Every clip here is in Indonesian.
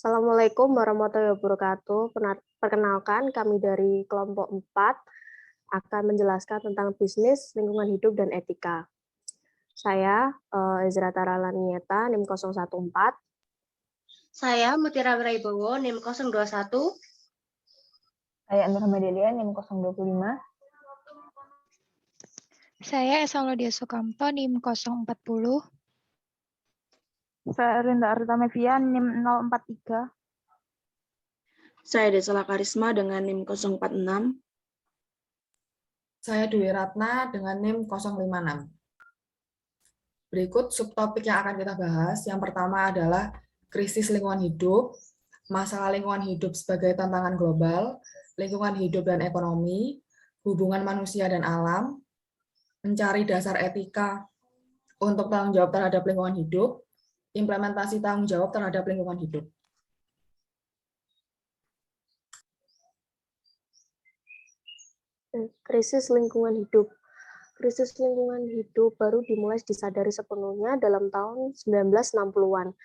Assalamualaikum warahmatullahi wabarakatuh. Perkenalkan, kami dari kelompok 4 akan menjelaskan tentang bisnis, lingkungan hidup, dan etika. Saya Ezra Taralanieta, NIM 014. Saya Mutiara Wiraibowo, NIM 021. Saya Nur Hamadelia, NIM 025. Saya Esa Laudia Sukamto, NIM 040. Saya Rinda Arita Mevian, NIM 043. Saya Desala Karisma dengan NIM 046. Saya Dwi Ratna dengan NIM 056. Berikut subtopik yang akan kita bahas. Yang pertama adalah krisis lingkungan hidup, masalah lingkungan hidup sebagai tantangan global, lingkungan hidup dan ekonomi, hubungan manusia dan alam, mencari dasar etika untuk tanggung jawab terhadap lingkungan hidup, implementasi tanggung jawab terhadap lingkungan hidup. Krisis lingkungan hidup. Krisis lingkungan hidup baru dimulai disadari sepenuhnya dalam tahun 1960-an.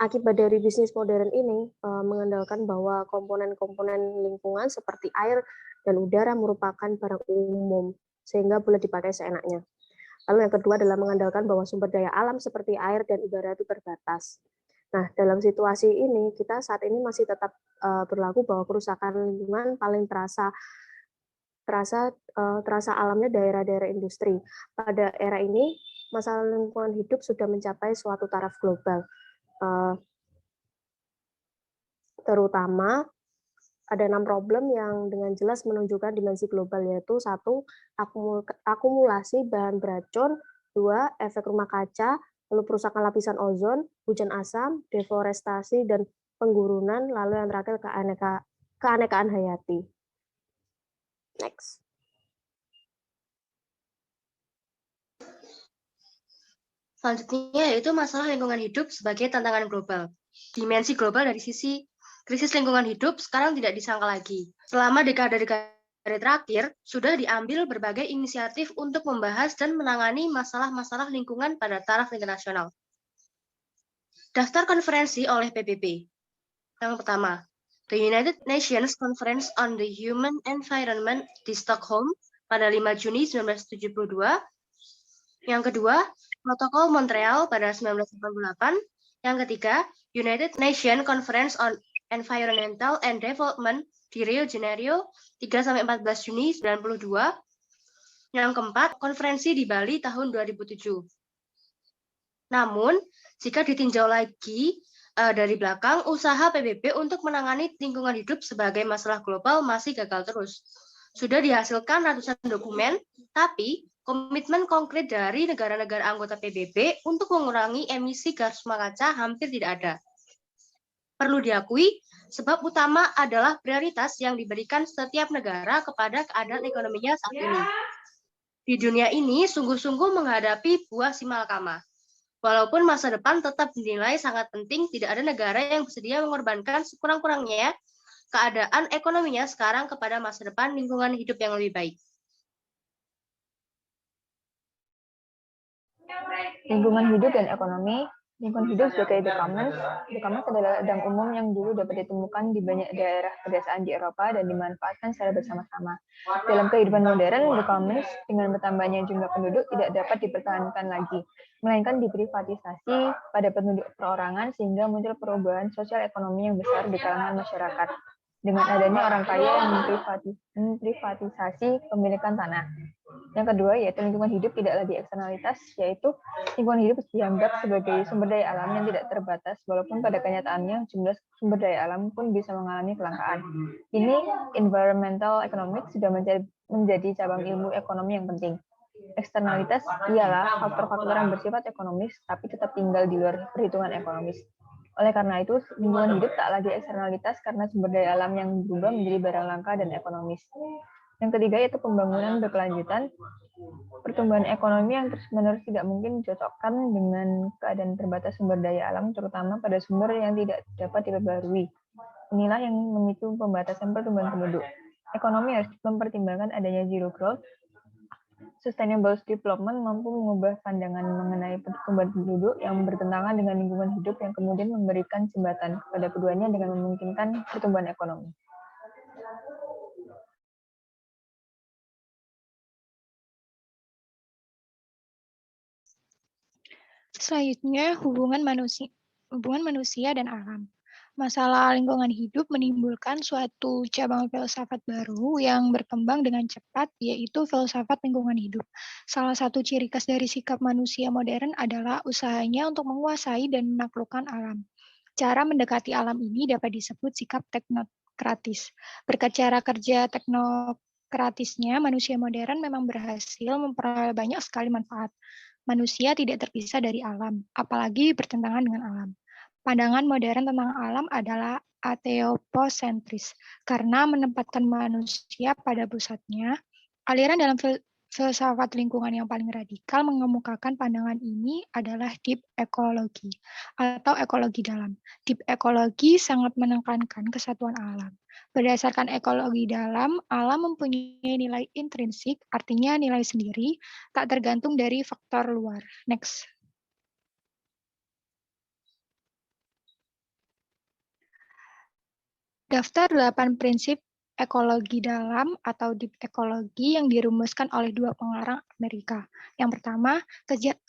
Akibat dari bisnis modern ini mengandalkan bahwa komponen-komponen lingkungan seperti air dan udara merupakan barang umum, sehingga boleh dipakai seenaknya. Lalu yang kedua adalah mengandalkan bahwa sumber daya alam seperti air dan udara itu terbatas. Nah, dalam situasi ini, kita saat ini masih tetap berlaku bahwa kerusakan lingkungan paling terasa alamnya daerah-daerah industri. Pada era ini, masalah lingkungan hidup sudah mencapai suatu taraf global. Terutama ada 6 problem yang dengan jelas menunjukkan dimensi global, yaitu 1. Akumulasi bahan beracun, 2. Efek rumah kaca, lalu perusakan lapisan ozon, hujan asam, deforestasi, dan penggurunan, lalu yang terakhir keanekaan hayati. Next. Selanjutnya yaitu masalah lingkungan hidup sebagai tantangan global. Dimensi global dari sisi krisis lingkungan hidup sekarang tidak disangka lagi. Selama dekade-dekade terakhir, sudah diambil berbagai inisiatif untuk membahas dan menangani masalah-masalah lingkungan pada taraf internasional. Daftar konferensi oleh PBB. Yang pertama, The United Nations Conference on the Human Environment di Stockholm pada 5 Juni 1972. Yang kedua, Protokol Montreal pada 1988. Yang ketiga, United Nations Conference on Environmental and Development di Rio de Janeiro 3-14 Juni 1992. Yang keempat, konferensi di Bali tahun 2007. Namun, jika ditinjau lagi dari belakang, usaha PBB untuk menangani lingkungan hidup sebagai masalah global masih gagal terus. Sudah dihasilkan ratusan dokumen, tapi komitmen konkret dari negara-negara anggota PBB untuk mengurangi emisi gas rumah kaca hampir tidak ada. Perlu diakui, sebab utama adalah prioritas yang diberikan setiap negara kepada keadaan ekonominya saat ini. Di dunia ini sungguh-sungguh menghadapi buah si malakama. Walaupun masa depan tetap dinilai sangat penting, tidak ada negara yang bersedia mengorbankan sekurang-kurangnya keadaan ekonominya sekarang kepada masa depan lingkungan hidup yang lebih baik. Lingkungan hidup dan ekonomi. Lingkungan hidup sebagai The Commons. The Commons adalah ladang umum yang dulu dapat ditemukan di banyak daerah pedesaan di Eropa dan dimanfaatkan secara bersama-sama. Dalam kehidupan modern, The Commons dengan bertambahnya jumlah penduduk tidak dapat dipertahankan lagi, melainkan diprivatisasi pada penduduk perorangan sehingga muncul perubahan sosial ekonomi yang besar di kalangan masyarakat. Dengan adanya orang kaya yang memprivatisasi pemilikan tanah. Yang kedua, yaitu lingkungan hidup tidak lagi eksternalitas, yaitu lingkungan hidup dianggap sebagai sumber daya alam yang tidak terbatas, walaupun pada kenyataannya jumlah sumber daya alam pun bisa mengalami kelangkaan. Ini environmental economics sudah menjadi cabang ilmu ekonomi yang penting. Eksternalitas ialah faktor-faktor yang bersifat ekonomis, tapi tetap tinggal di luar perhitungan ekonomis. Oleh karena itu, lingkungan hidup tak lagi eksternalitas karena sumber daya alam yang berubah menjadi barang langka dan ekonomis. Yang ketiga yaitu pembangunan berkelanjutan. Pertumbuhan ekonomi yang terus-menerus tidak mungkin dicocokkan dengan keadaan terbatas sumber daya alam, terutama pada sumber yang tidak dapat diperbarui. Inilah yang memicu pembatasan pertumbuhan penduduk. Ekonomi harus mempertimbangkan adanya zero growth, Sustainable Development mampu mengubah pandangan mengenai pertumbuhan penduduk yang bertentangan dengan lingkungan hidup yang kemudian memberikan jembatan kepada keduanya dengan memungkinkan pertumbuhan ekonomi. Selanjutnya, hubungan manusia dan alam. Masalah lingkungan hidup menimbulkan suatu cabang filsafat baru yang berkembang dengan cepat, yaitu filsafat lingkungan hidup. Salah satu ciri khas dari sikap manusia modern adalah usahanya untuk menguasai dan menaklukkan alam. Cara mendekati alam ini dapat disebut sikap teknokratis. Berkat cara kerja teknokratisnya, manusia modern memang berhasil memperoleh banyak sekali manfaat. Manusia tidak terpisah dari alam, apalagi bertentangan dengan alam. Pandangan modern tentang alam adalah ateoposentris, karena menempatkan manusia pada pusatnya. Aliran dalam filsafat lingkungan yang paling radikal mengemukakan pandangan ini adalah deep ekologi atau ekologi dalam. Deep ekologi sangat menekankan kesatuan alam. Berdasarkan ekologi dalam, alam mempunyai nilai intrinsik, artinya nilai sendiri, tak tergantung dari faktor luar. Next. Daftar 8 prinsip ekologi dalam atau deep ekologi yang dirumuskan oleh dua pengarang Amerika. Yang pertama,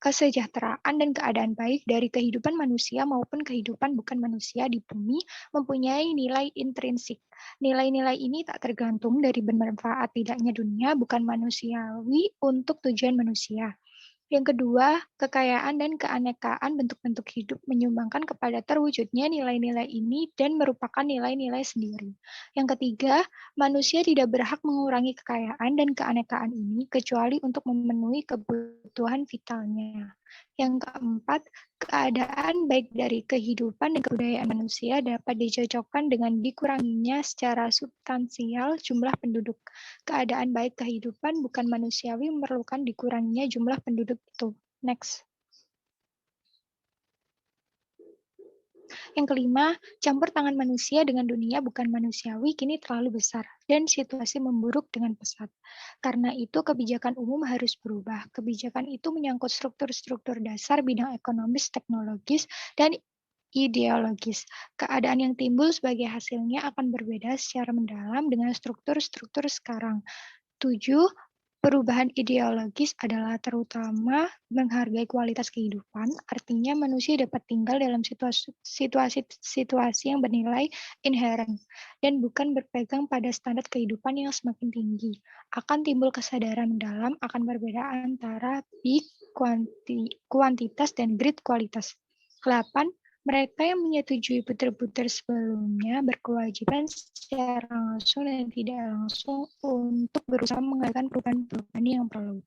kesejahteraan dan keadaan baik dari kehidupan manusia maupun kehidupan bukan manusia di bumi mempunyai nilai intrinsik. Nilai-nilai ini tak tergantung dari bermanfaat tidaknya dunia bukan manusiawi untuk tujuan manusia. Yang kedua, kekayaan dan keanekaan bentuk-bentuk hidup menyumbangkan kepada terwujudnya nilai-nilai ini dan merupakan nilai-nilai sendiri. Yang ketiga, manusia tidak berhak mengurangi kekayaan dan keanekaan ini kecuali untuk memenuhi kebutuhan vitalnya. Yang keempat, keadaan baik dari kehidupan dan kebudayaan manusia dapat dicocokkan dengan dikuranginya secara substansial jumlah penduduk. Keadaan baik kehidupan bukan manusiawi memerlukan dikuranginya jumlah penduduk itu. Next. Yang kelima, campur tangan manusia dengan dunia bukan manusiawi kini terlalu besar dan situasi memburuk dengan pesat. Karena itu kebijakan umum harus berubah. Kebijakan itu menyangkut struktur-struktur dasar bidang ekonomis, teknologis, dan ideologis. Keadaan yang timbul sebagai hasilnya akan berbeda secara mendalam dengan struktur-struktur sekarang. 7. Perubahan ideologis adalah terutama menghargai kualitas kehidupan, artinya manusia dapat tinggal dalam situasi yang bernilai inherent dan bukan berpegang pada standar kehidupan yang semakin tinggi. Akan timbul kesadaran mendalam akan perbedaan antara big kuantitas dan great kualitas. 8. Mereka yang menyetujui puter-puter sebelumnya berkewajiban secara langsung dan tidak langsung untuk berusaha mengalihkan perubahan-perubahan yang perlu.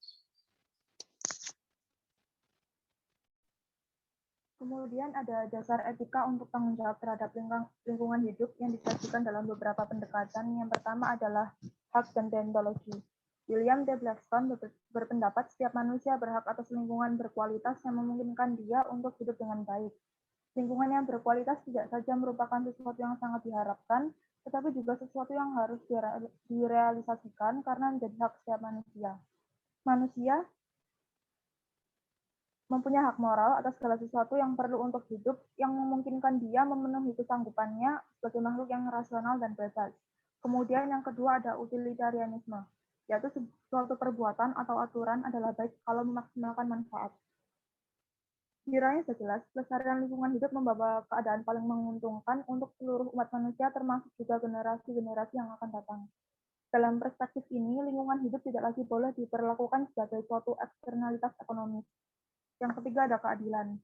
Kemudian ada dasar etika untuk tanggung jawab terhadap lingkungan hidup yang disajikan dalam beberapa pendekatan. Yang pertama adalah hak dan deontologi. William D. Blackstone berpendapat setiap manusia berhak atas lingkungan berkualitas yang memungkinkan dia untuk hidup dengan baik. Lingkungan yang berkualitas tidak saja merupakan sesuatu yang sangat diharapkan, tetapi juga sesuatu yang harus direalisasikan karena menjadi hak setiap manusia. Manusia mempunyai hak moral atas segala sesuatu yang perlu untuk hidup, yang memungkinkan dia memenuhi kesanggupannya sebagai makhluk yang rasional dan bebas. Kemudian yang kedua ada utilitarianisme, yaitu suatu perbuatan atau aturan adalah baik kalau memaksimalkan manfaat. Kiranya sudah jelas, pelestarian lingkungan hidup membawa keadaan paling menguntungkan untuk seluruh umat manusia, termasuk juga generasi-generasi yang akan datang. Dalam perspektif ini, lingkungan hidup tidak lagi boleh diperlakukan sebagai suatu eksternalitas ekonomis. Yang ketiga ada keadilan.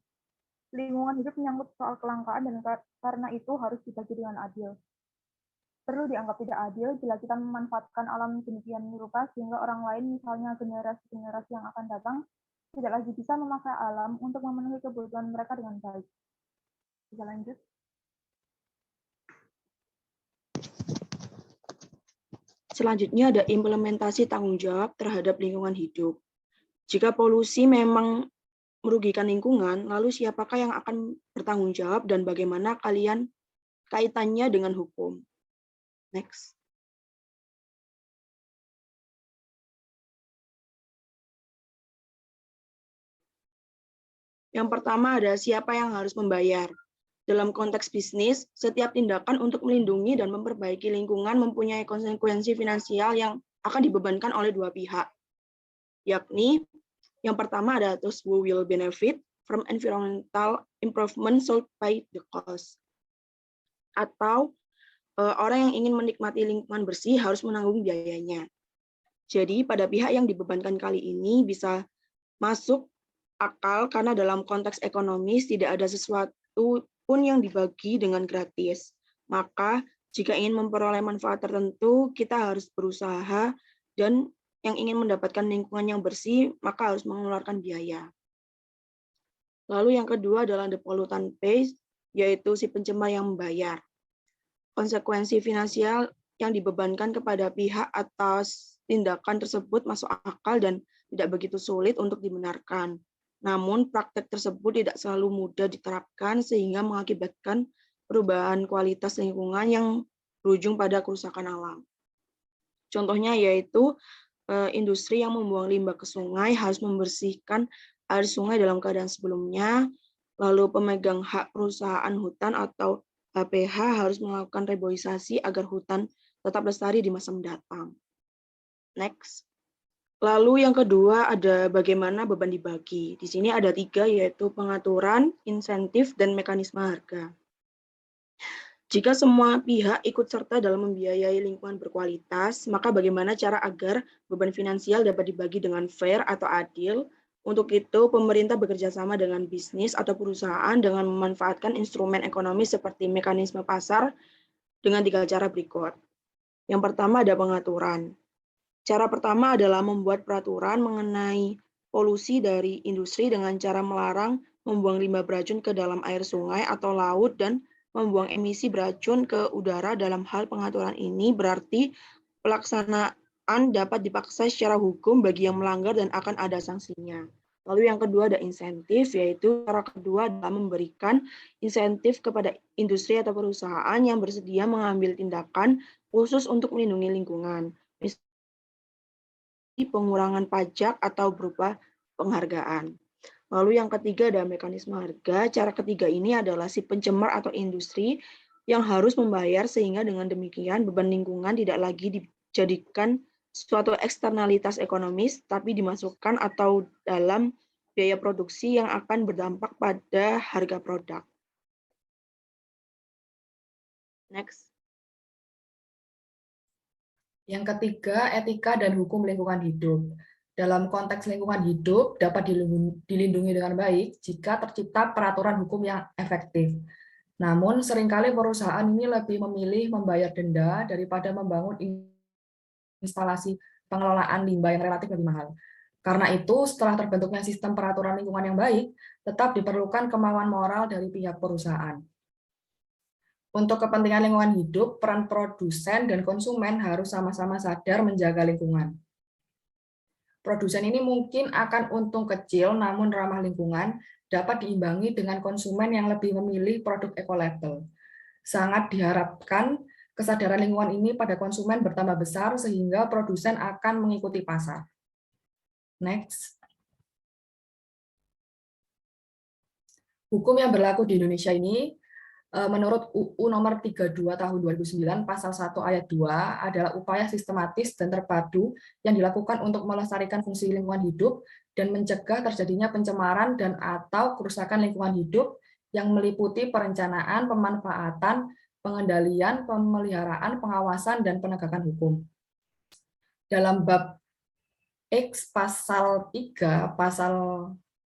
Lingkungan hidup menyangkut soal kelangkaan dan karena itu harus dibagi dengan adil. Perlu dianggap tidak adil bila kita memanfaatkan alam demikian rupa sehingga orang lain, misalnya generasi-generasi yang akan datang, tidak lagi bisa memakai alam untuk memenuhi kebutuhan mereka dengan baik. Bisa lanjut. Selanjutnya ada implementasi tanggung jawab terhadap lingkungan hidup. Jika polusi memang merugikan lingkungan, lalu siapakah yang akan bertanggung jawab dan bagaimana kaitannya dengan hukum? Next. Yang pertama ada siapa yang harus membayar. Dalam konteks bisnis, setiap tindakan untuk melindungi dan memperbaiki lingkungan mempunyai konsekuensi finansial yang akan dibebankan oleh dua pihak. Yakni, yang pertama ada those who will benefit from environmental improvement solved by the cost. Atau orang yang ingin menikmati lingkungan bersih harus menanggung biayanya. Jadi pada pihak yang dibebankan kali ini bisa masuk akal karena dalam konteks ekonomis tidak ada sesuatu pun yang dibagi dengan gratis. Maka jika ingin memperoleh manfaat tertentu, kita harus berusaha, dan yang ingin mendapatkan lingkungan yang bersih, maka harus mengeluarkan biaya. Lalu yang kedua adalah the pollutant pays, yaitu si pencemar yang membayar. Konsekuensi finansial yang dibebankan kepada pihak atas tindakan tersebut masuk akal dan tidak begitu sulit untuk dibenarkan. Namun praktek tersebut tidak selalu mudah diterapkan sehingga mengakibatkan perubahan kualitas lingkungan yang berujung pada kerusakan alam. Contohnya yaitu industri yang membuang limbah ke sungai harus membersihkan air sungai dalam keadaan sebelumnya, lalu pemegang hak perusahaan hutan atau HPH harus melakukan reboisasi agar hutan tetap lestari di masa mendatang. Next. Lalu yang kedua ada bagaimana beban dibagi. Di sini ada 3, yaitu pengaturan, insentif, dan mekanisme harga. Jika semua pihak ikut serta dalam membiayai lingkungan berkualitas, maka bagaimana cara agar beban finansial dapat dibagi dengan fair atau adil? Untuk itu, pemerintah bekerja sama dengan bisnis atau perusahaan dengan memanfaatkan instrumen ekonomi seperti mekanisme pasar dengan 3 cara berikut. Yang pertama ada pengaturan. Cara pertama adalah membuat peraturan mengenai polusi dari industri dengan cara melarang membuang limbah beracun ke dalam air sungai atau laut dan membuang emisi beracun ke udara. Dalam hal pengaturan ini berarti pelaksanaan dapat dipaksa secara hukum bagi yang melanggar dan akan ada sanksinya. Lalu yang kedua ada insentif, yaitu cara kedua adalah memberikan insentif kepada industri atau perusahaan yang bersedia mengambil tindakan khusus untuk melindungi lingkungan. Pengurangan pajak atau berupa penghargaan. Lalu yang ketiga ada mekanisme harga. Cara ketiga ini adalah si pencemar atau industri yang harus membayar sehingga dengan demikian beban lingkungan tidak lagi dijadikan suatu eksternalitas ekonomis tapi dimasukkan atau dalam biaya produksi yang akan berdampak pada harga produk. Next. Yang ketiga, etika dan hukum lingkungan hidup. Dalam konteks lingkungan hidup dapat dilindungi dengan baik jika tercipta peraturan hukum yang efektif. Namun seringkali perusahaan ini lebih memilih membayar denda daripada membangun instalasi pengelolaan limbah yang relatif lebih mahal. Karena itu, setelah terbentuknya sistem peraturan lingkungan yang baik, tetap diperlukan kemauan moral dari pihak perusahaan. Untuk kepentingan lingkungan hidup, peran produsen dan konsumen harus sama-sama sadar menjaga lingkungan. Produsen ini mungkin akan untung kecil, namun ramah lingkungan dapat diimbangi dengan konsumen yang lebih memilih produk eco-label. Sangat diharapkan kesadaran lingkungan ini pada konsumen bertambah besar sehingga produsen akan mengikuti pasar. Next. Hukum yang berlaku di Indonesia ini menurut UU nomor 32 tahun 2009 pasal 1 ayat 2 adalah upaya sistematis dan terpadu yang dilakukan untuk melestarikan fungsi lingkungan hidup dan mencegah terjadinya pencemaran dan atau kerusakan lingkungan hidup yang meliputi perencanaan, pemanfaatan, pengendalian, pemeliharaan, pengawasan, dan penegakan hukum. Dalam bab X pasal 3,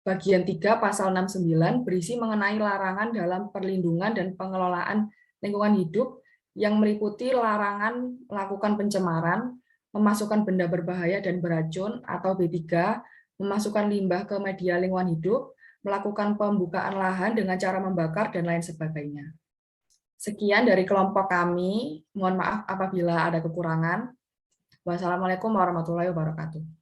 Bagian 3 pasal 69 berisi mengenai larangan dalam perlindungan dan pengelolaan lingkungan hidup yang meliputi larangan melakukan pencemaran, memasukkan benda berbahaya dan beracun atau B3, memasukkan limbah ke media lingkungan hidup, melakukan pembukaan lahan dengan cara membakar, dan lain sebagainya. Sekian dari kelompok kami. Mohon maaf apabila ada kekurangan. Wassalamualaikum warahmatullahi wabarakatuh.